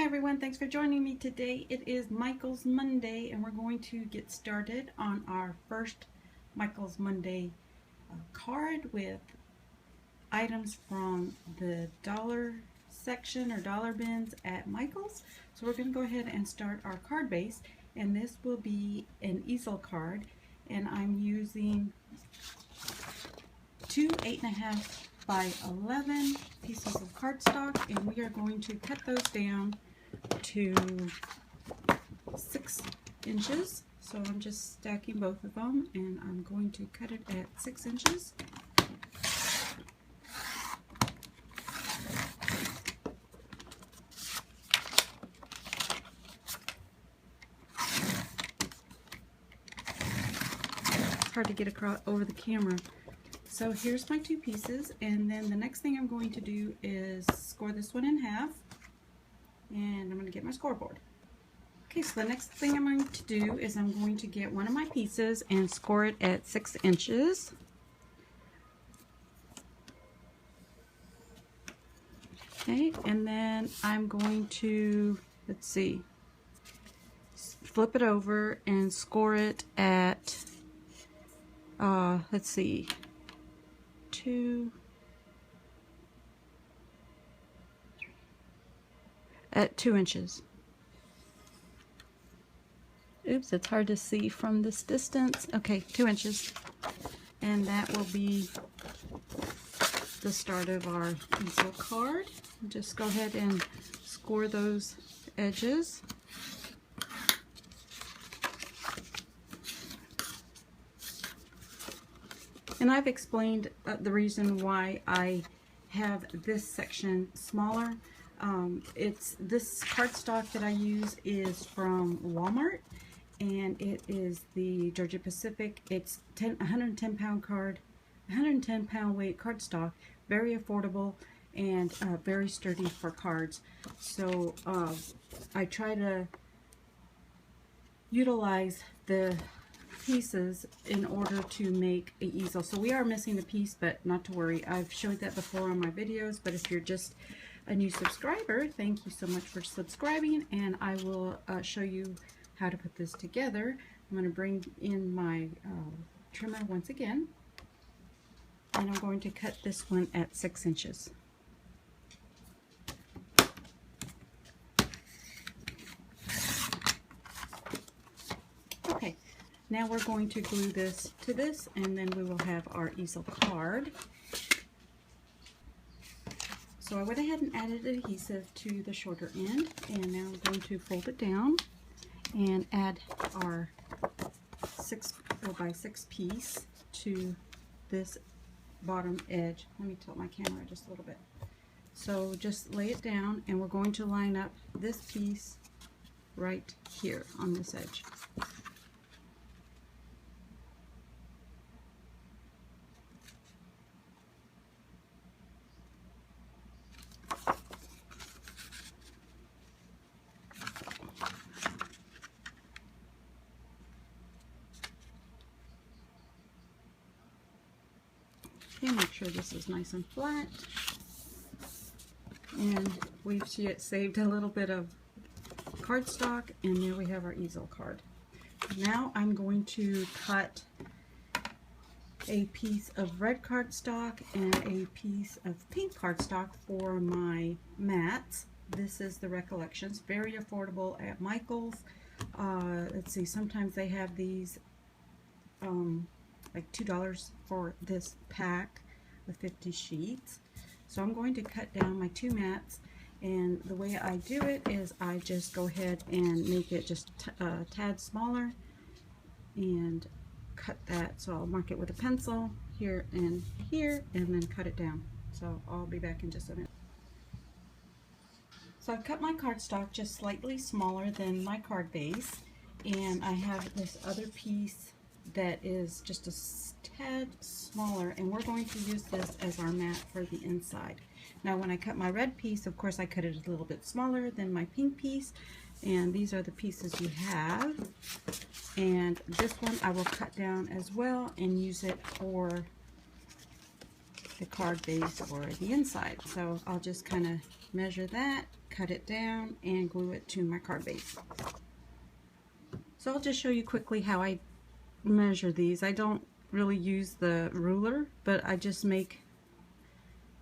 everyone, thanks for joining me today. It is Michael's Monday and we're going to get started on our first Michael's Monday card with items from the dollar section or dollar bins at Michael's. So we're going to go ahead and start our card base, and this will be an easel card, and I'm using two 8.5 by 11 pieces of cardstock, and we are going to cut those down to 6 inches. So I'm just stacking both of them, and I'm going to cut it at 6 inches. It's hard to get across over the camera. So here's my two pieces, and then the next thing I'm going to do is score this one in half, and I'm going to get my scoreboard. Okay, so the next thing I'm going to do is I'm going to get one of my pieces and score it at 6 inches. Okay, and then I'm going to, let's see, flip it over and score it at, let's see, 2 inches. Oops, it's hard to see from this distance. Okay, 2 inches. And that will be the start of our easel card. Just go ahead and score those edges. And I've explained the reason why I have this section smaller. This cardstock that I use is from Walmart, and it is the Georgia Pacific. It's 110 pound card, 110 pound weight cardstock, very affordable and very sturdy for cards. So I try to utilize the pieces in order to make an easel. So we are missing a piece, but not to worry. I've showed that before on my videos, but if you're just a new subscriber, thank you so much for subscribing, and I will show you how to put this together. I'm going to bring in my trimmer once again, and I'm going to cut this one at 6 inches. Okay, now we're going to glue this to this, and then we will have our easel card. So I went ahead and added adhesive to the shorter end, and now I'm going to fold it down and add our 4x6 piece to this bottom edge. Let me tilt my camera just a little bit. So just lay it down, and we're going to line up this piece right here on this edge. Okay, make sure this is nice and flat. And we've saved a little bit of cardstock, and there we have our easel card. Now I'm going to cut a piece of red cardstock and a piece of pink cardstock for my mats. This is the Recollections, very affordable at Michael's. Let's see, sometimes they have these like $2 for this pack with 50 sheets. So I'm going to cut down my 2 mats, and the way I do it is I just go ahead and make it just a tad smaller and cut that. So I'll mark it with a pencil here, and then cut it down. So I'll be back in just a minute. So I've cut my cardstock just slightly smaller than my card base, and I have this other piece that is just a tad smaller, and we're going to use this as our mat for the inside. Now when I cut my red piece, of course I cut it a little bit smaller than my pink piece, and these are the pieces you have, and this one I will cut down as well and use it for the card base or the inside. So I'll just kind of measure that, cut it down and glue it to my card base. So I'll just show you quickly how I measure these. I don't really use the ruler, but I just make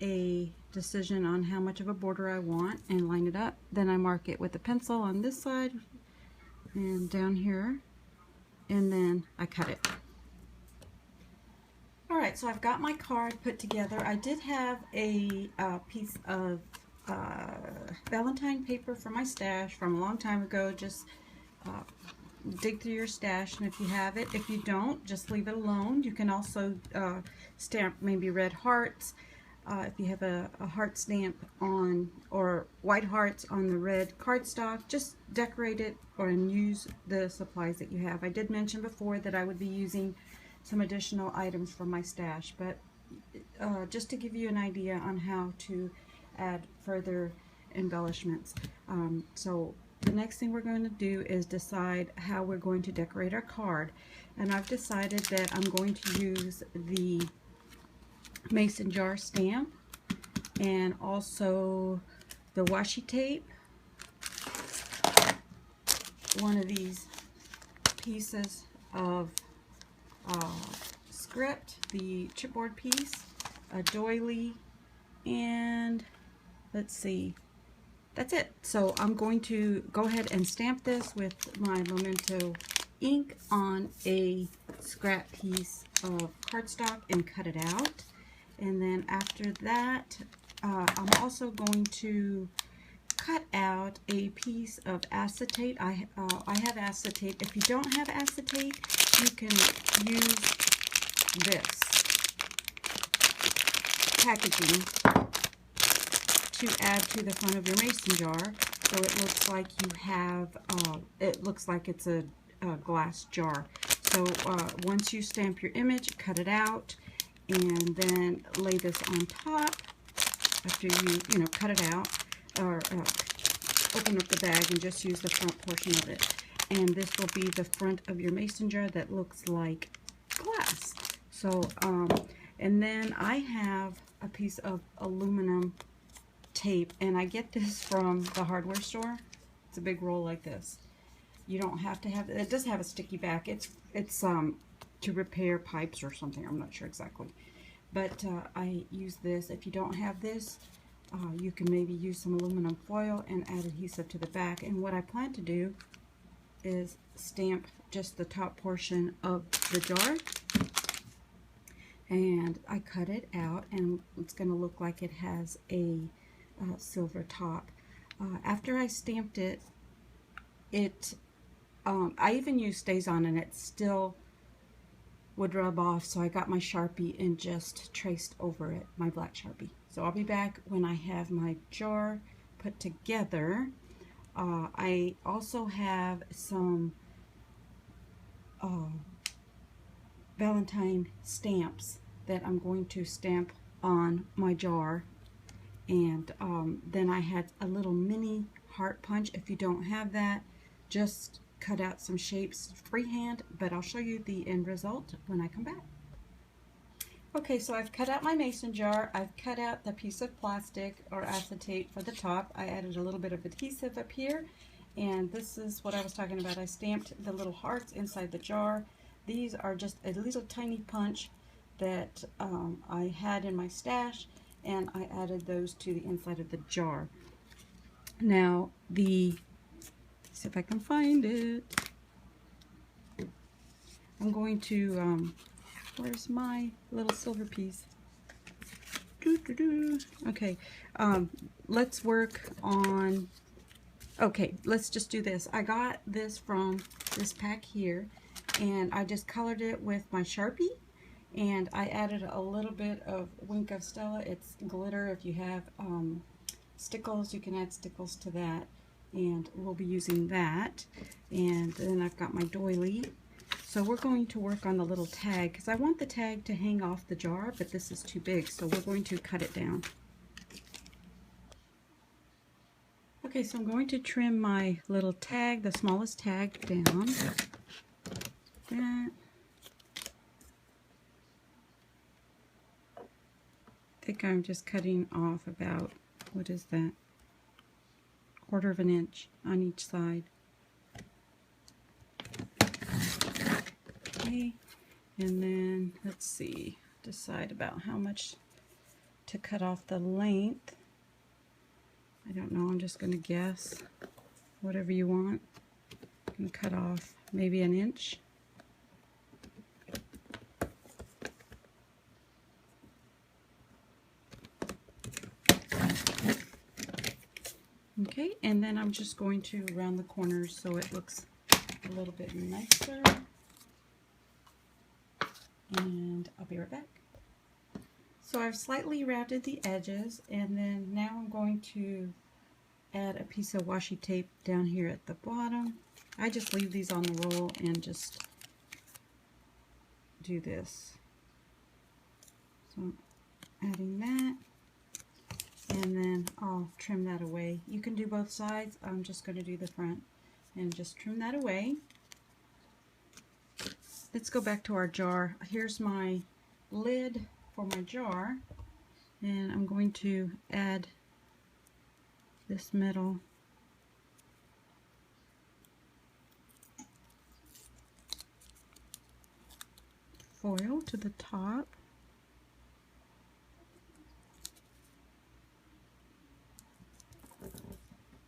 a decision on how much of a border I want and line it up. Then I mark it with a pencil on this side and down here, and then I cut it. Alright, so I've got my card put together. I did have a piece of Valentine paper from my stash from a long time ago. Just dig through your stash, and if you have it, if you don't, just leave it alone. You can also stamp maybe red hearts. If you have a heart stamp on, or white hearts on the red cardstock, just decorate it and use the supplies that you have. I did mention before that I would be using some additional items from my stash, but just to give you an idea on how to add further embellishments. So the next thing we're going to do is decide how we're going to decorate our card, and I've decided that I'm going to use the mason jar stamp and also the washi tape, one of these pieces of script, the chipboard piece, a doily, and let's see, that's it. So I'm going to go ahead and stamp this with my Memento ink on a scrap piece of cardstock and cut it out. And then after that, I'm also going to cut out a piece of acetate. I have acetate. If you don't have acetate, you can use this packaging to add to the front of your mason jar, so it looks like you have, it looks like it's a glass jar. So once you stamp your image, cut it out, and then lay this on top after you know, cut it out, or open up the bag and just use the front portion of it. And this will be the front of your mason jar that looks like glass. So, and then I have a piece of aluminum tape, and I get this from the hardware store. It's a big roll like this. You don't have to have it. Does have a sticky back. It's to repair pipes or something. I'm not sure exactly, but I use this. If you don't have this, you can maybe use some aluminum foil and add adhesive to the back. And what I plan to do is stamp just the top portion of the jar, and I cut it out, and it's going to look like it has a silver top. After I stamped it, I even used StazOn, and it still would rub off, so I got my Sharpie and just traced over it, my black Sharpie. So I'll be back when I have my jar put together. I also have some Valentine stamps that I'm going to stamp on my jar, and then I had a little mini heart punch. If you don't have that, just cut out some shapes freehand, but I'll show you the end result when I come back. Okay, so I've cut out my mason jar. I've cut out the piece of plastic or acetate for the top. I added a little bit of adhesive up here, and this is what I was talking about. I stamped the little hearts inside the jar. These are just a little tiny punch that I had in my stash, and I added those to the inside of the jar. Now, see if I can find it. I'm going to, where's my little silver piece? Okay, let's work on, okay, let's just do this. I got this from this pack here, and I just colored it with my Sharpie, and I added a little bit of Wink of Stella. It's glitter. If you have stickles, you can add stickles to that, and we'll be using that. And then I've got my doily. So we're going to work on the little tag, because I want the tag to hang off the jar, but this is too big, so we're going to cut it down. Okay, so I'm going to trim my little tag, the smallest tag, down. That. I think I'm just cutting off about, what is that? 1/4 of an inch on each side. Okay, and then let's see, decide about how much to cut off the length. I don't know, I'm just going to guess. Whatever you want. You can cut off maybe 1 inch. Okay, and then I'm just going to round the corners so it looks a little bit nicer. And I'll be right back. So I've slightly rounded the edges, and then now I'm going to add a piece of washi tape down here at the bottom. I just leave these on the roll and just do this. So adding that, and then I'll trim that away. You can do both sides. I'm just going to do the front and just trim that away. Let's go back to our jar. Here's my lid for my jar, and I'm going to add this metal foil to the top.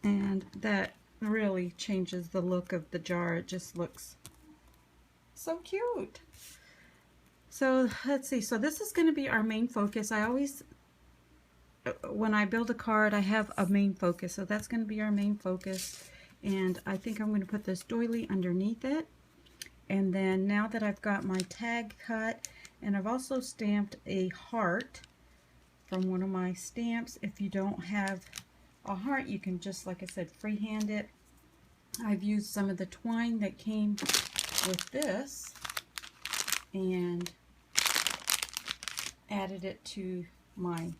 And that really changes the look of the jar. It just looks so cute. So let's see, so this is going to be our main focus. I always, when I build a card, I have a main focus, so that's going to be our main focus. And I think I'm going to put this doily underneath it. And then now that I've got my tag cut, and I've also stamped a heart from one of my stamps. If you don't have a heart, you can just, like I said, freehand it. I've used some of the twine that came with this and added it to my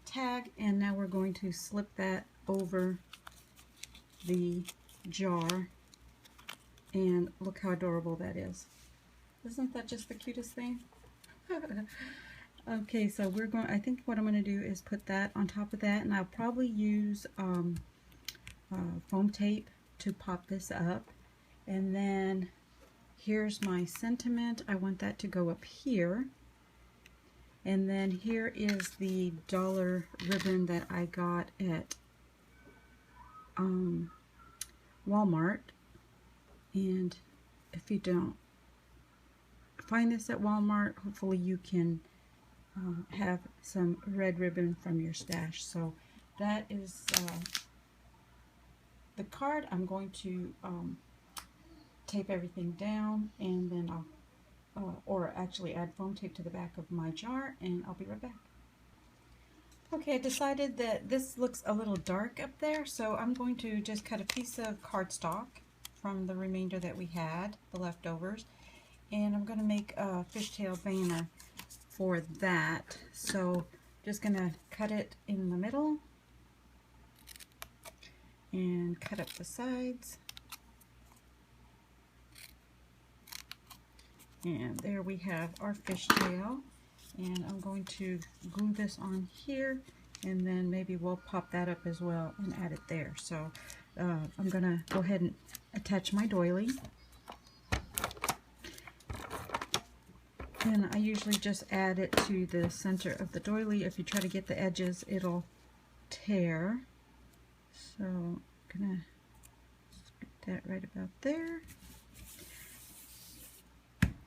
tag, and now we're going to slip that over the jar, and look how adorable that is. Isn't that just the cutest thing? Okay, so we're going, I think what I'm going to do is put that on top of that, and I'll probably use foam tape to pop this up. And then here's my sentiment. I want that to go up here. And then here is the dollar ribbon that I got at Walmart. And if you don't find this at Walmart, hopefully you can have some red ribbon from your stash. So that is the card. I'm going to tape everything down, and then I'll or actually add foam tape to the back of my jar, and I'll be right back. Okay, I decided that this looks a little dark up there, so I'm going to just cut a piece of cardstock from the remainder that we had, the leftovers, and I'm going to make a fishtail banner for that. So just going to cut it in the middle and cut up the sides. And there we have our fishtail, and I'm going to glue this on here, and then maybe we'll pop that up as well and add it there. So I'm going to go ahead and attach my doily. And I usually just add it to the center of the doily. If you try to get the edges, it'll tear. So I'm going to stick that right about there.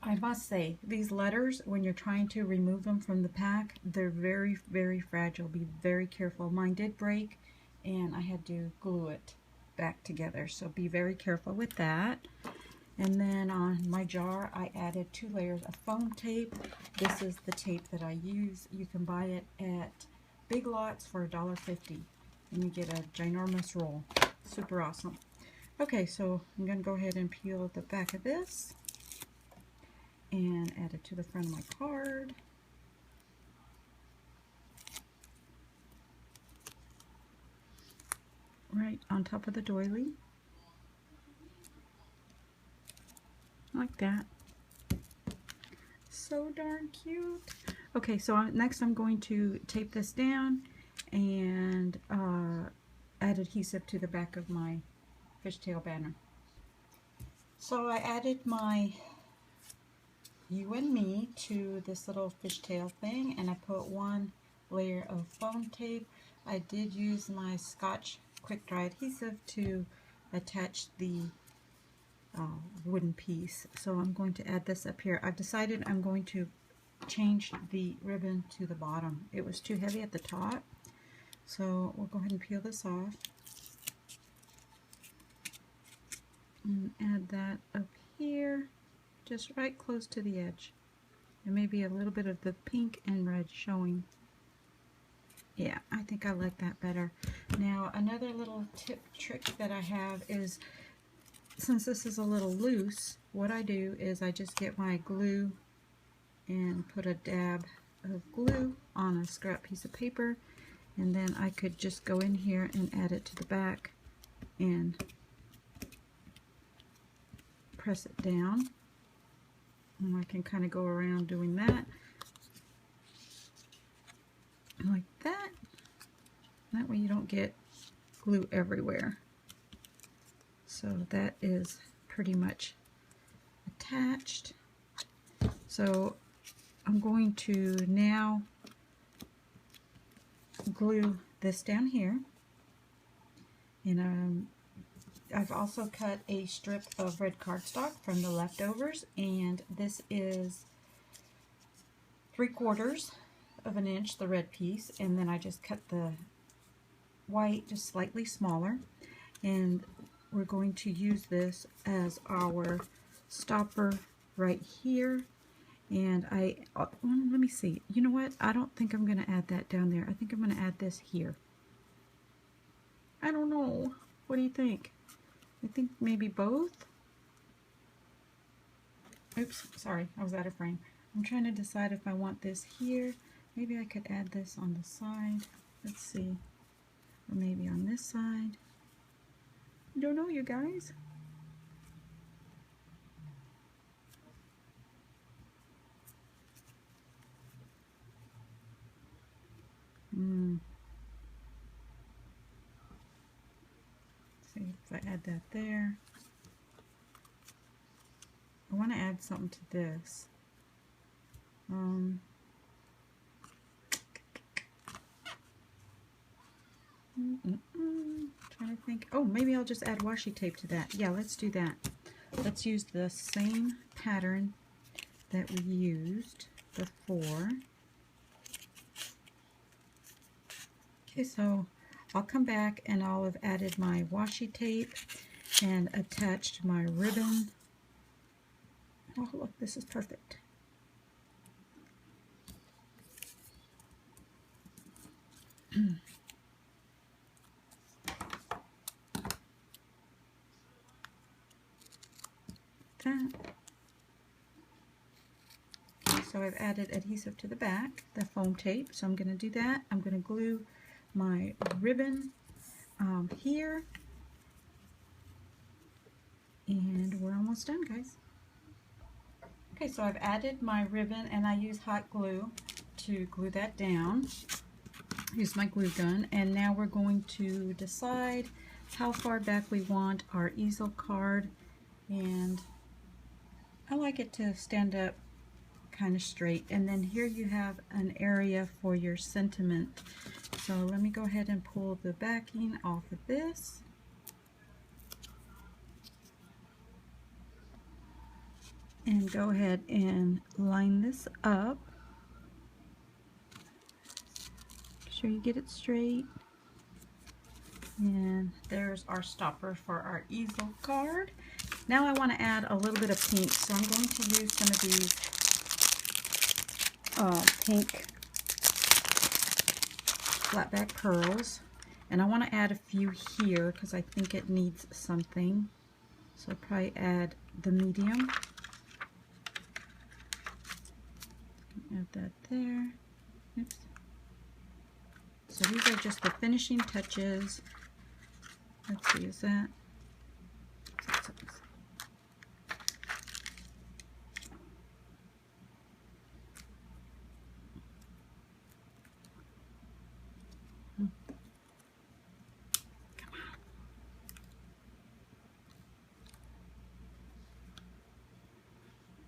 I must say, these letters, when you're trying to remove them from the pack, they're very, very fragile. Be very careful. Mine did break, and I had to glue it back together. So be very careful with that. And then on my jar, I added 2 layers of foam tape. This is the tape that I use. You can buy it at Big Lots for $1.50, and you get a ginormous roll. Super awesome. Okay, so I'm going to go ahead and peel the back of this and add it to the front of my card. Right on top of the doily. Like that. So darn cute. Okay, so next I'm going to tape this down and add adhesive to the back of my fishtail banner. So I added my You and Me to this little fishtail thing, and I put one layer of foam tape. I did use my Scotch quick dry adhesive to attach the wooden piece. So I'm going to add this up here. I've decided I'm going to change the ribbon to the bottom. It was too heavy at the top, so we'll go ahead and peel this off and add that up here, just right close to the edge. And maybe a little bit of the pink and red showing. Yeah, I think I like that better. Now, another little trick that I have is, since this is a little loose, what I do is I just get my glue and put a dab of glue on a scrap piece of paper, and then I could just go in here and add it to the back and press it down. And I can kind of go around doing that like that. That way you don't get glue everywhere. So that is pretty much attached. So I'm going to now glue this down here. And I've also cut a strip of red cardstock from the leftovers, and this is 3/4 of an inch, the red piece, and then I just cut the white just slightly smaller, and we're going to use this as our stopper right here. And let me see, you know what, I don't think I'm going to add that down there. I think I'm going to add this here. I don't know, what do you think? I think maybe both. Oops, sorry, I was out of frame. I'm trying to decide if I want this here. Maybe I could add this on the side. Let's see. Or maybe on this side. I don't know, you guys. See if I add that there. I want to add something to this. Trying to think. Oh, maybe I'll just add washi tape to that. Yeah, let's do that. Let's use the same pattern that we used before. Okay, so I'll come back and I'll have added my washi tape and attached my ribbon. Oh, look, this is perfect. That. Okay, so I've added adhesive to the back, the foam tape, so I'm going to do that. I'm going to glue my ribbon here, and we're almost done, guys. Okay, so I've added my ribbon, and I use hot glue to glue that down. Use my glue gun, and now we're going to decide how far back we want our easel card, and I like it to stand up kind of straight. And then here you have an area for your sentiment. So let me go ahead and pull the backing off of this. And go ahead and line this up. Make sure you get it straight. And there's our stopper for our easel card. Now I want to add a little bit of pink, so I'm going to use some of these pink flat back pearls, and I want to add a few here because I think it needs something. So I'll probably add the medium. Add that there. Oops. So these are just the finishing touches. Let's see, is that?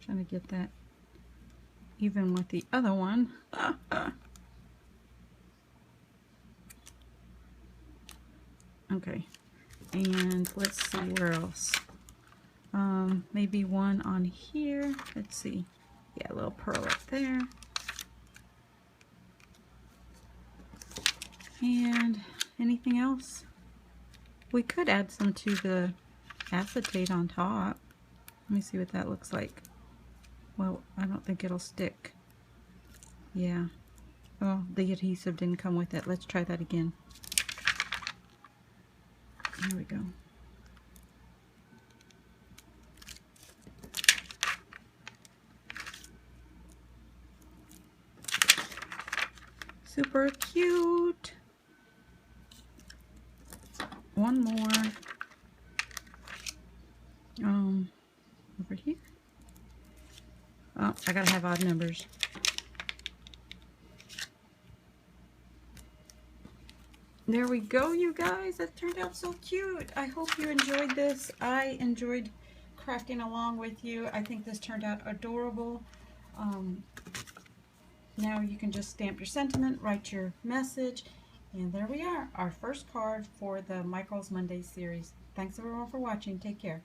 Trying to get that even with the other one. Okay, and let's see where else. Maybe one on here. Let's see. Yeah, a little pearl up there. And anything else? We could add some to the acetate on top. Let me see what that looks like. Well, I don't think it'll stick. Yeah. Oh, the adhesive didn't come with it. Let's try that again. Here we go. Super cute. One more. Over here. Oh, I gotta have odd numbers. There we go, you guys. That turned out so cute. I hope you enjoyed this. I enjoyed crafting along with you. I think this turned out adorable. Now you can just stamp your sentiment, write your message, and there we are, our first card for the My Girls Monday series. Thanks everyone for watching. Take care.